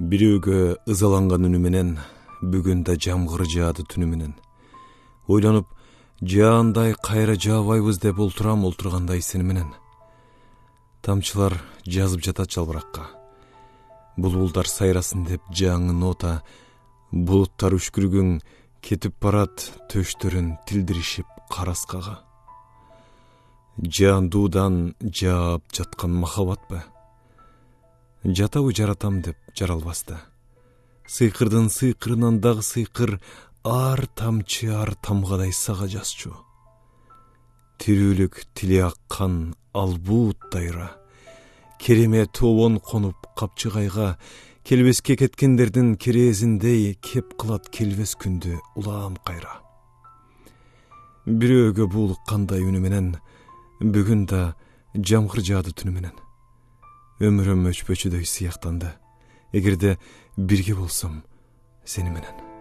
Бирөөгө ызаланган үнү менен бүгүн да жамгыр жаады түнү менен. Ойлонуп, жаандай кайра жаабайбыз деп олтургандай сени менен. Тамчылар жазып жатат жалбыракка. Булбулдар сайрасын деп жаңы нота, булуттар үшкүргүң кетип барат төштөрүн тилдиришип караскага. Жаандуудан жаап жаткан махабатпы? Жатабы жаратам деп жаралбасты. Сыйкырдын сыйкырынан дагы сыйкыр, ар тамчы ар тамгадай сага жазчу. Тирүүлүк тили аккан албуут дайра, кереме тобон конуп капчыгайга, келбеске кеткендердин керезиндей кеп кылат келбес күндү улаам кайра. Бирөөгө буулуккандай үнү менен бүгүн да жамгыр жаады түнү менен. Өмүрүм өчпөчүдөй сыяктанды, эгерде бирге болсом сени менен.